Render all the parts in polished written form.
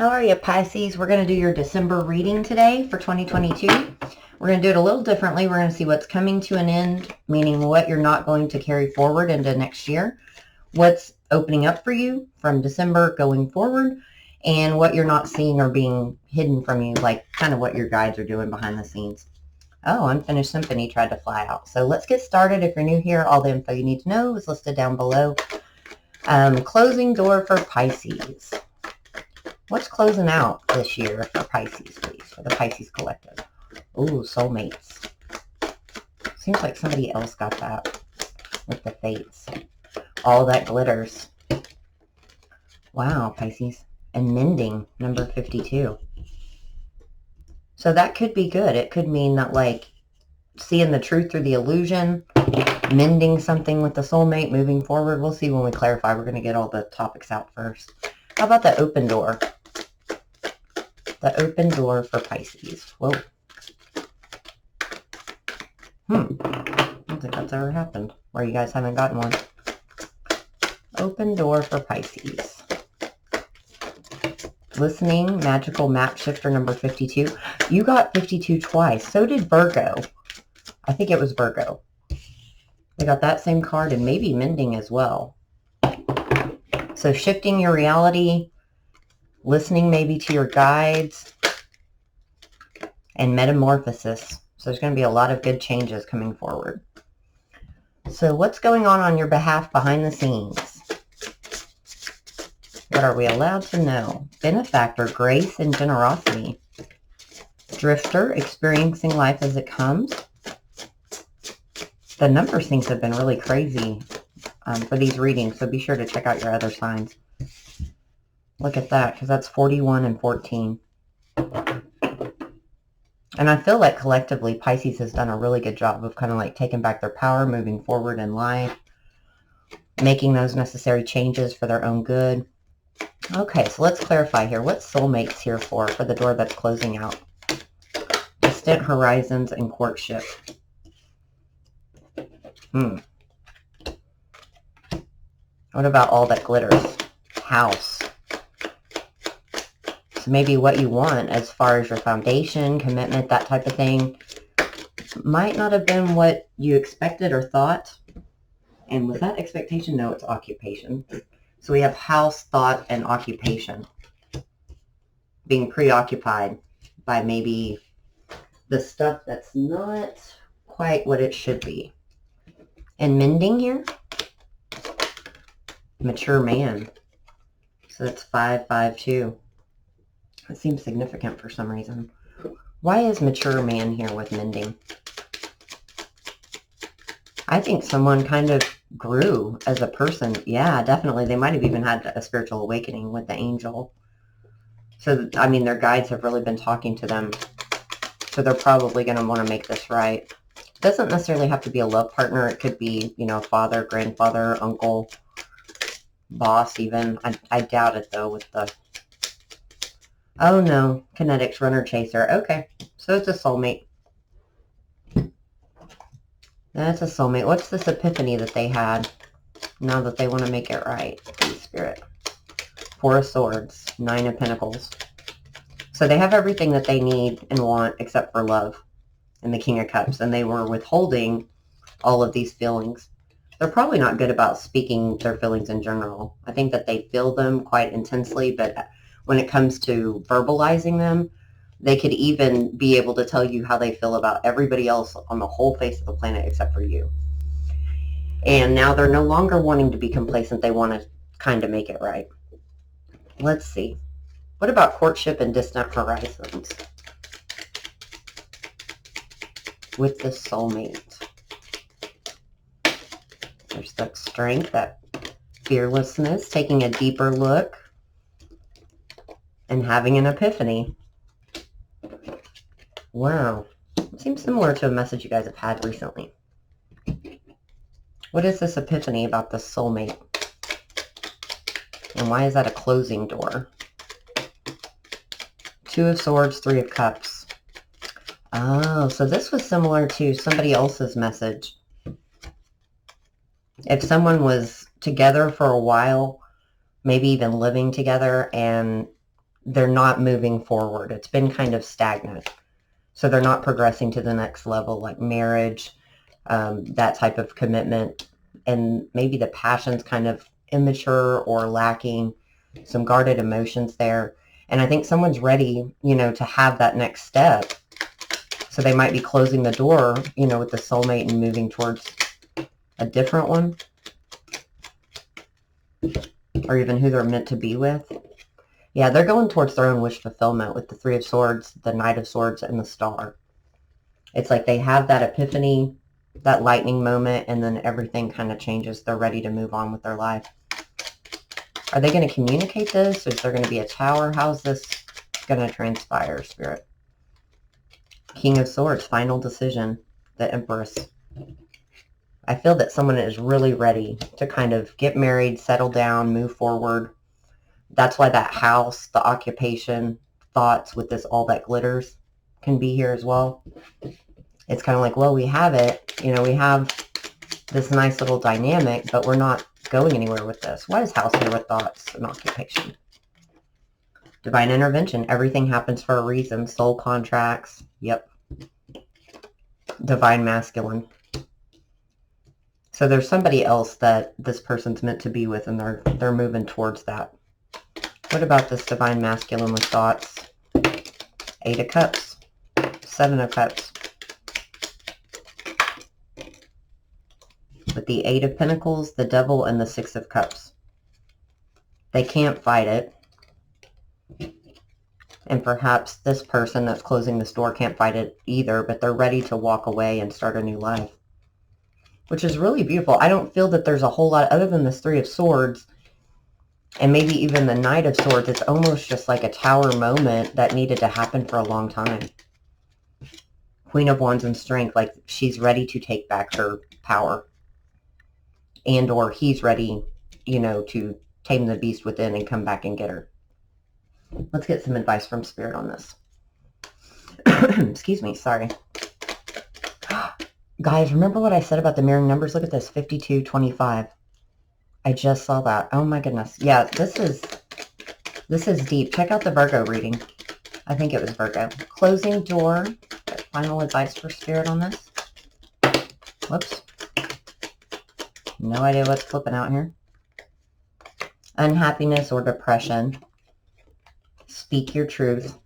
How are you, Pisces? We're going to do your December reading today for 2022. We're going to do it a little differently. We're going to see what's coming to an end, meaning what you're not going to carry forward into next year, what's opening up for you from December going forward, and what you're not seeing or being hidden from you, like kind of what your guides are doing behind the scenes. Oh, Unfinished Symphony tried to fly out. So let's get started. If you're new here, all the info you need to know is listed down below. Closing door for Pisces. What's closing out this year for Pisces, please, for the Pisces collective? Ooh, soulmates. Seems like somebody else got that with the fates. All that glitters. Wow, Pisces. And mending, number 52. So that could be good. It could mean that, like, seeing the truth through the illusion, mending something with the soulmate, moving forward. We'll see when we clarify. We're going to get all the topics out first. How about the open door? The open door for Pisces. Whoa. I don't think that's ever happened where you guys haven't gotten one. Open door for Pisces. Listening, magical map shifter number 52. You got 52 twice. So did Virgo. I think it was Virgo. They got that same card and maybe mending as well. So shifting your reality, listening maybe to your guides, and metamorphosis. So there's going to be a lot of good changes coming forward. So what's going on your behalf behind the scenes? What are we allowed to know? Benefactor, grace and generosity. Drifter, experiencing life as it comes. The number syncs have been really crazy for these readings, so be sure to check out your other signs. Look at that, because that's 41 and 14. And I feel like collectively Pisces has done a really good job of kind of like taking back their power, moving forward in life, making those necessary changes for their own good. Okay, so let's clarify here. What's soulmates here for the door that's closing out? Distant horizons and courtship. What about all that glitters? House. So maybe what you want as far as your foundation, commitment, that type of thing, might not have been what you expected or thought. And was that expectation? No, it's occupation. So we have house, thought, and occupation. Being preoccupied by maybe the stuff that's not quite what it should be. And mending here? Mature man. So that's 552. It seems significant for some reason. Why is mature man here with mending? I think someone kind of grew as a person. Yeah, definitely. They might have even had a spiritual awakening with the angel. So, I mean, their guides have really been talking to them. So they're probably going to want to make this right. It doesn't necessarily have to be a love partner. It could be, you know, father, grandfather, uncle, boss even. I doubt it, though, with the... Oh, no. Kinetics, runner, chaser. Okay. So it's a soulmate. That's a soulmate. What's this epiphany that they had now that they want to make it right? Please, Spirit. 4 of Swords. 9 of Pentacles. So they have everything that they need and want except for love and the King of Cups. And they were withholding all of these feelings. They're probably not good about speaking their feelings in general. I think that they feel them quite intensely, but when it comes to verbalizing them, they could even be able to tell you how they feel about everybody else on the whole face of the planet except for you. And now they're no longer wanting to be complacent. They want to kind of make it right. Let's see. What about courtship and distant horizons with the soulmate? There's that strength, that fearlessness, taking a deeper look, and having an epiphany. Wow. It seems similar to a message you guys have had recently. What is this epiphany about the soulmate? And why is that a closing door? 2 of Swords, 3 of Cups. Oh, so this was similar to somebody else's message. If someone was together for a while, maybe even living together, and they're not moving forward. It's been kind of stagnant. So they're not progressing to the next level, like marriage, that type of commitment. And maybe the passion's kind of immature or lacking, some guarded emotions there. And I think someone's ready, you know, to have that next step. So they might be closing the door, you know, with the soulmate and moving towards a different one. Or even who they're meant to be with. Yeah, they're going towards their own wish fulfillment with the Three of Swords, the Knight of Swords, and the Star. It's like they have that epiphany, that lightning moment, and then everything kind of changes. They're ready to move on with their life. Are they going to communicate this? Is there going to be a tower? How's this going to transpire, Spirit? King of Swords, final decision, the Empress. I feel that someone is really ready to kind of get married, settle down, move forward. That's why that house, the occupation, thoughts with this all that glitters can be here as well. It's kind of like, well, we have it. You know, we have this nice little dynamic, but we're not going anywhere with this. Why is house here with thoughts and occupation? Divine intervention. Everything happens for a reason. Soul contracts. Yep. Divine masculine. So there's somebody else that this person's meant to be with, and they're moving towards that. What about this divine masculine with thoughts? 8 of Cups. 7 of Cups. With the 8 of Pentacles, the Devil, and the 6 of Cups. They can't fight it. And perhaps this person that's closing this door can't fight it either, but they're ready to walk away and start a new life. Which is really beautiful. I don't feel that there's a whole lot other than this 3 of Swords and maybe even the Knight of Swords. It's almost just like a tower moment that needed to happen for a long time. Queen of Wands and Strength, like she's ready to take back her power. And or he's ready, you know, to tame the beast within and come back and get her. Let's get some advice from Spirit on this. Excuse me, sorry. Guys, remember what I said about the mirroring numbers? Look at this, 5225. I just saw that. Oh my goodness. Yeah, this is deep. Check out the Virgo reading. I think it was Virgo. Closing door. Final advice for Spirit on this. Whoops. No idea what's flipping out here. Unhappiness or depression. Speak your truth.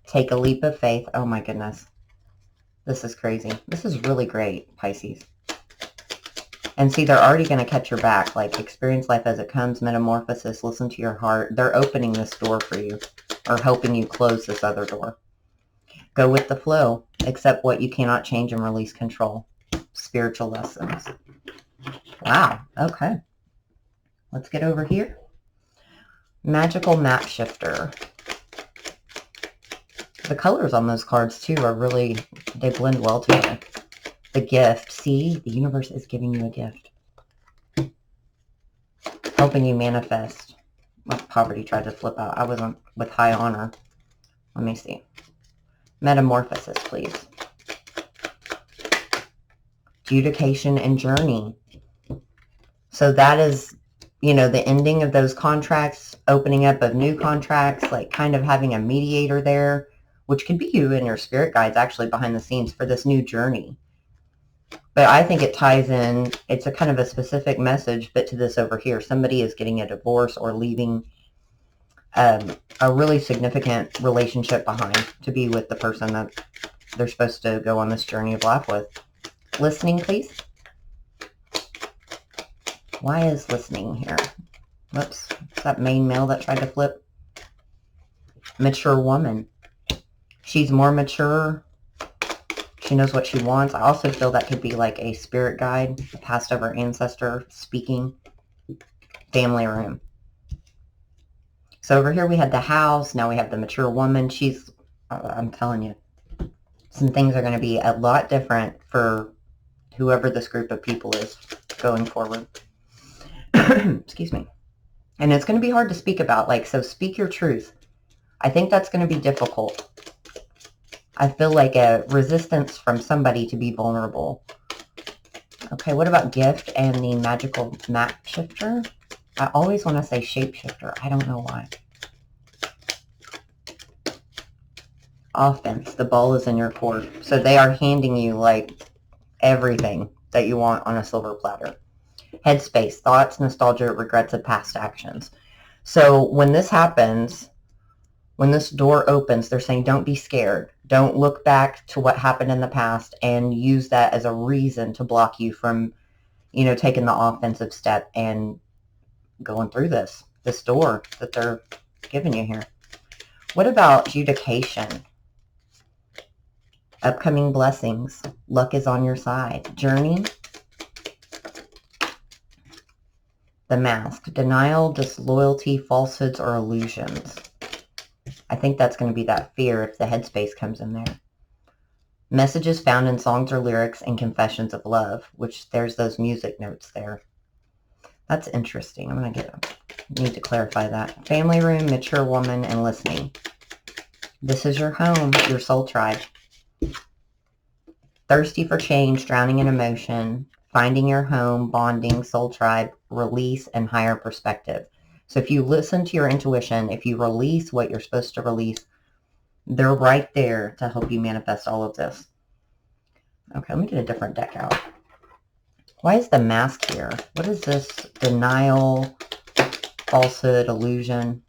Take a leap of faith. Oh my goodness. This is crazy. This is really great, Pisces. And see, they're already going to catch your back. Like, experience life as it comes, metamorphosis, listen to your heart. They're opening this door for you or helping you close this other door. Go with the flow. Accept what you cannot change and release control. Spiritual lessons. Wow. Okay. Let's get over here. Magical map shifter. The colors on those cards, too, are really, they blend well together. The gift. See, the universe is giving you a gift. Helping you manifest. Well, poverty tried to flip out. I wasn't with high honor. Let me see. Metamorphosis, please. Adjudication and journey. So that is, you know, the ending of those contracts, opening up of new contracts, like kind of having a mediator there, which could be you and your spirit guides actually behind the scenes for this new journey. But I think it ties in, it's a kind of a specific message, but to this over here, somebody is getting a divorce or leaving a really significant relationship behind to be with the person that they're supposed to go on this journey of life with. Listening, please. Why is listening here? Whoops. Is that main male that tried to flip? Mature woman. She's more mature. She knows what she wants. I also feel that could be like a spirit guide, a past over ancestor speaking. Family room. So over here we had the house. Now we have the mature woman. She's, I'm telling you, some things are going to be a lot different for whoever this group of people is going forward. Excuse me. And it's going to be hard to speak about. Like, so speak your truth. I think that's going to be difficult. I feel like a resistance from somebody to be vulnerable. Okay, what about gift and the magical map shifter? I always want to say shapeshifter. I don't know why. Offense. The ball is in your court. So they are handing you like everything that you want on a silver platter. Headspace. Thoughts, nostalgia, regrets of past actions. So when this happens, when this door opens, they're saying don't be scared. Don't look back to what happened in the past and use that as a reason to block you from, you know, taking the offensive step and going through this door that they're giving you here. What about adjudication? Upcoming blessings. Luck is on your side. Journey. The Mask. Denial, disloyalty, falsehoods, or illusions. I think that's going to be that fear if the headspace comes in there. Messages found in songs or lyrics and confessions of love, which there's those music notes there. That's interesting. I'm going to need to clarify that. Family room, mature woman, and listening. This is your home, your soul tribe. Thirsty for change, drowning in emotion, finding your home, bonding, soul tribe, release, and higher perspective. So if you listen to your intuition, if you release what you're supposed to release, they're right there to help you manifest all of this. Okay, let me get a different deck out. Why is the Mask here? What is this? Denial, falsehood, illusion,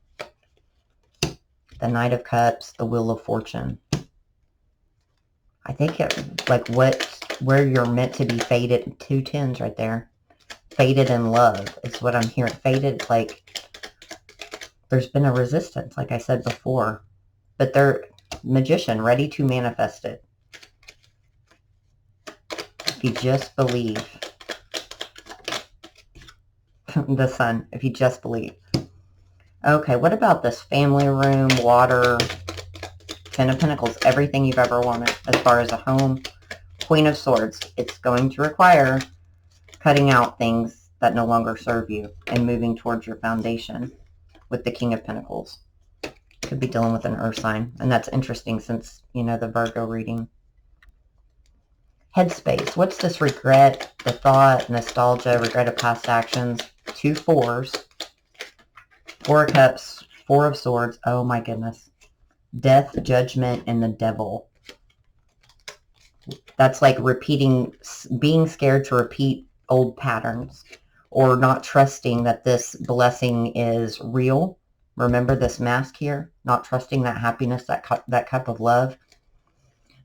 the Knight of Cups, the Wheel of Fortune. I think it, like where you're meant to be fated, 2 tens right there. Fated in love is what I'm hearing. Fated, like there's been a resistance, like I said before. But they're magician, ready to manifest it. If you just believe. The Sun, if you just believe. Okay, what about this family room, water, 10 of Pentacles, everything you've ever wanted as far as a home. Queen of Swords, it's going to require cutting out things that no longer serve you and moving towards your foundation with the King of Pentacles. Could be dealing with an earth sign, and that's interesting since, you know, the Virgo reading. Headspace, what's this regret, the thought, nostalgia, regret of past actions? 2 fours, 4 of Cups, 4 of Swords, oh my goodness. Death, judgment, and the devil. That's like repeating, being scared to repeat old patterns or not trusting that this blessing is real. Remember this Mask here, not trusting that happiness, that cup of love.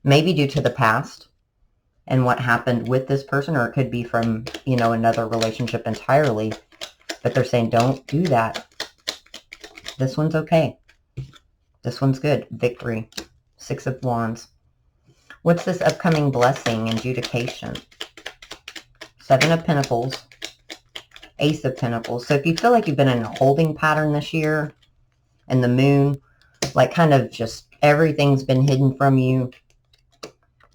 Maybe due to the past and what happened with this person, or it could be from, you know, another relationship entirely. But they're saying, don't do that. This one's okay. This one's good. Victory. 6 of Wands. What's this upcoming blessing? Adjudication. 7 of Pentacles. Ace of Pentacles. So if you feel like you've been in a holding pattern this year, and the Moon, like kind of just everything's been hidden from you.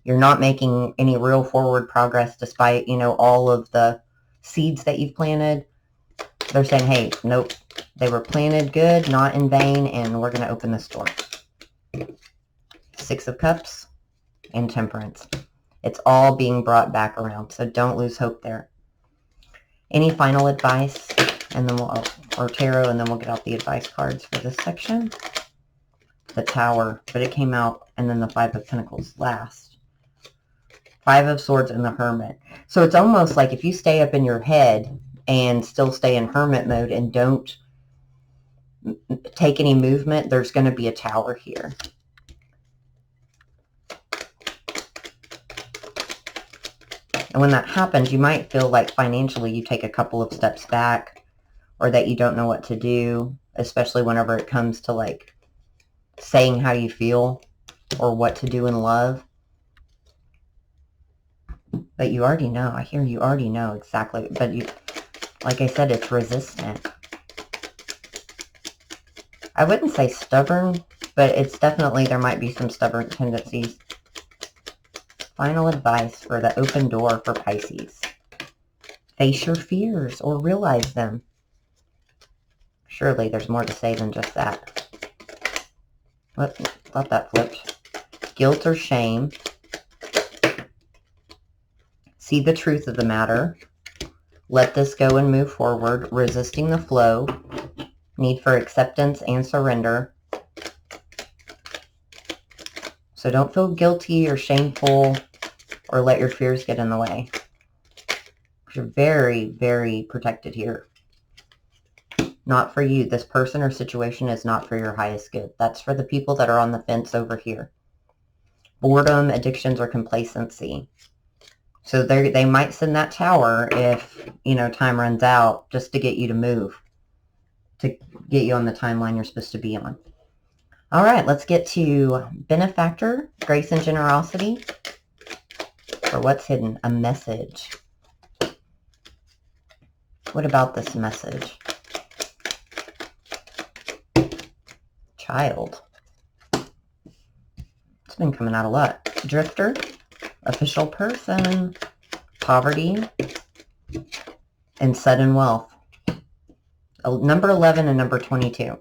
You're not making any real forward progress despite, you know, all of the seeds that you've planted. They're saying, hey, nope, they were planted good, not in vain, and we're going to open this door. 6 of Cups and Temperance. It's all being brought back around, so don't lose hope there. Any final advice? And then we'll, or tarot, and then we'll get out the advice cards for this section. The Tower, but it came out, and then the 5 of Pentacles last. 5 of Swords and the Hermit. So it's almost like if you stay up in your head and still stay in hermit mode and don't take any movement, there's going to be a Tower here. And when that happens, you might feel like financially you take a couple of steps back, or that you don't know what to do, especially whenever it comes to like saying how you feel or what to do in love. But you already know. I hear you already know exactly. But you, like I said, it's resistant. I wouldn't say stubborn, but it's definitely, there might be some stubborn tendencies. Final advice for the open door for Pisces. Face your fears or realize them. Surely there's more to say than just that. What? Thought that flipped. Guilt or shame. See the truth of the matter. Let this go and move forward. Resisting the flow. Need for acceptance and surrender. So don't feel guilty or shameful or let your fears get in the way. You're very, very protected here. Not for you. This person or situation is not for your highest good. That's for the people that are on the fence over here. Boredom, addictions, or complacency. So they might send that tower if, you know, time runs out, just to get you to move, to get you on the timeline you're supposed to be on. All right, let's get to benefactor, grace and generosity. For what's hidden, a message. What about this message? Child. It's been coming out a lot. Drifter, official person, poverty, and sudden wealth. Number 11 and number 22.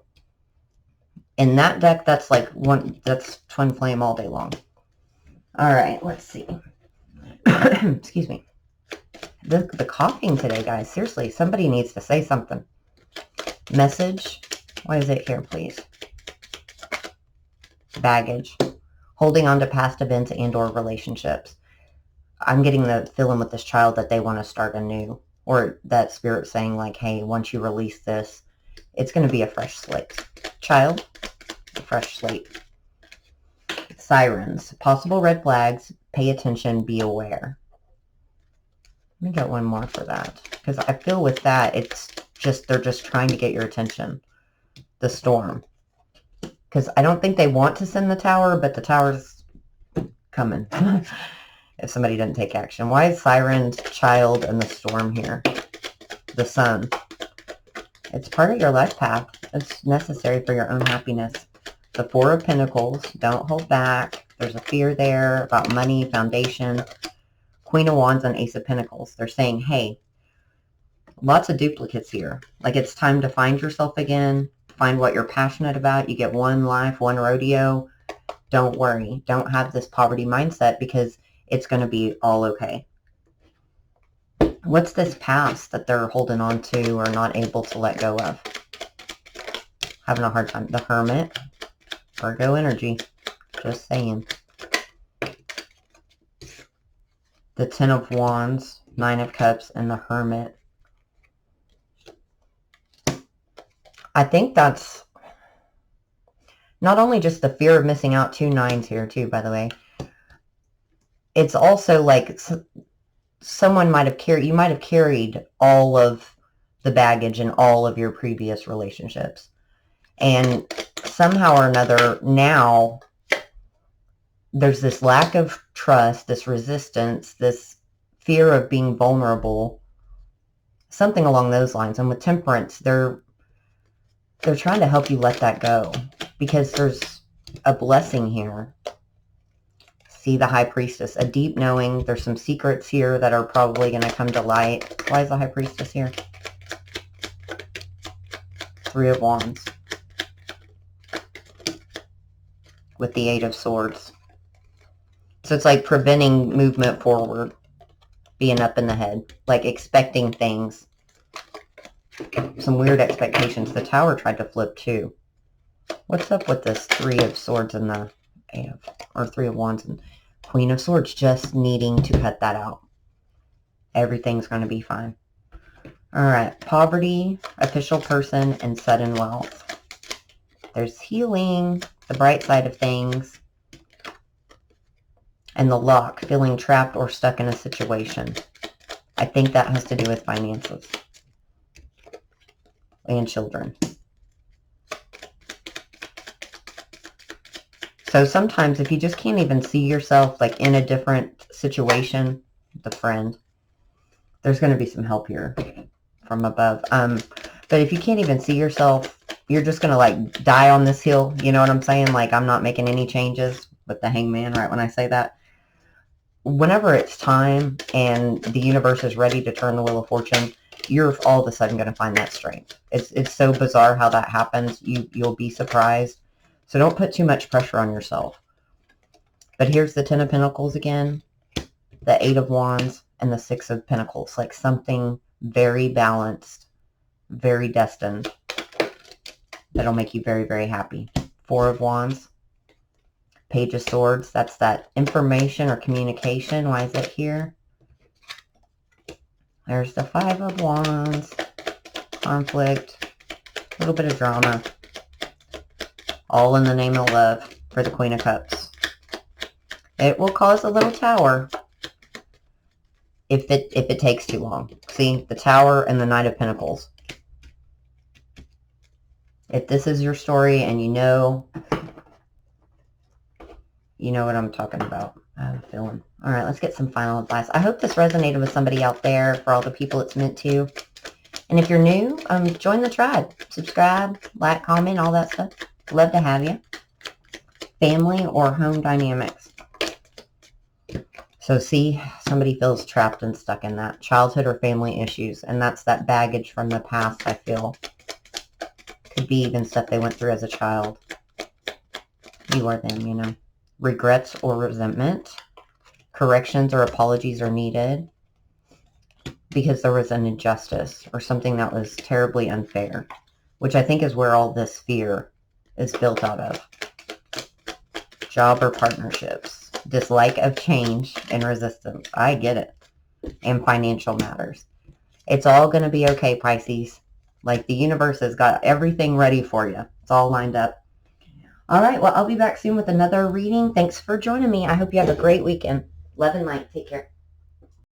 In that deck, that's like that's twin flame all day long. All right, let's see. Excuse me. The coughing today, guys. Seriously, somebody needs to say something. Message. What is it here, please? Baggage. Holding on to past events and or relationships. I'm getting the feeling with this child that they want to start anew. Or that spirit saying like, hey, once you release this, it's going to be a fresh slate. Child, a fresh slate. Sirens. Possible red flags. Pay attention. Be aware. Let me get one more for that. Because I feel with that, it's just, they're just trying to get your attention. The storm. Because I don't think they want to send the tower, but the tower's coming. If somebody didn't take action. Why is sirens, child, and the storm here? The sun. It's part of your life path. It's necessary for your own happiness. The Four of Pentacles. Don't hold back. There's a fear there about money, foundation. Queen of Wands and Ace of Pentacles. They're saying, hey, lots of duplicates here. Like it's time to find yourself again. Find what you're passionate about. You get one life, one rodeo. Don't worry. Don't have this poverty mindset because it's going to be all okay. What's this past that they're holding on to or not able to let go of? Having a hard time. The Hermit. Virgo energy. Just saying. The Ten of Wands, Nine of Cups, and the Hermit. I think that's not only just the fear of missing out, 2 nines here too, by the way. It's also like someone might have carried, you might have carried all of the baggage in all of your previous relationships. And somehow or another, now there's this lack of trust, this resistance, this fear of being vulnerable, something along those lines. And with Temperance, they're trying to help you let that go because there's a blessing here. See the High Priestess, a deep knowing. There's some secrets here that are probably going to come to light. Why is the High Priestess here? Three of Wands. With the Eight of Swords. So it's like preventing movement forward. Being up in the head. Like expecting things. Some weird expectations. The Tower tried to flip too. What's up with this Three of Swords and the Three of Wands and Queen of Swords? Just needing to cut that out. Everything's going to be fine. Alright. Poverty, official person, and sudden wealth. There's healing, the bright side of things, and the lock, feeling trapped or stuck in a situation. I think that has to do with finances. And children. So sometimes if you just can't even see yourself like in a different situation, the friend, there's going to be some help here from above. But if you can't even see yourself, you're just going to like die on this hill. You know what I'm saying? Like I'm not making any changes with the Hangman, right? When I say that. Whenever it's time and the universe is ready to turn the wheel of fortune, you're all of a sudden going to find that strength. It's so bizarre how that happens. You'll be surprised. So don't put too much pressure on yourself. But here's the Ten of Pentacles again, the Eight of Wands, and the Six of Pentacles. Like something very balanced, very destined, that'll make you very, very happy. Four of Wands, Page of Swords. That's that information or communication. Why is it here? There's the Five of Wands. Conflict. A little bit of drama. All in the name of love for the Queen of Cups. It will cause a little tower if it takes too long. See, the Tower and the Knight of Pentacles. If this is your story and you know what I'm talking about. I have a feeling. All right, let's get some final advice. I hope this resonated with somebody out there, for all the people it's meant to. And if you're new, join the tribe. Subscribe, like, comment, all that stuff. Love to have you. Family or home dynamics. So see, somebody feels trapped and stuck in that. Childhood or family issues. And that's that baggage from the past, I feel. Could be even stuff they went through as a child. You or them, you know. Regrets or resentment. Corrections or apologies are needed. Because there was an injustice or something that was terribly unfair. Which I think is where all this fear is built out of. Job or partnerships. Dislike of change and resistance. I get it. And financial matters. It's all going to be okay, Pisces. Like the universe has got everything ready for you. It's all lined up. All right. Well, I'll be back soon with another reading. Thanks for joining me. I hope you have a great weekend. Love and light. Take care.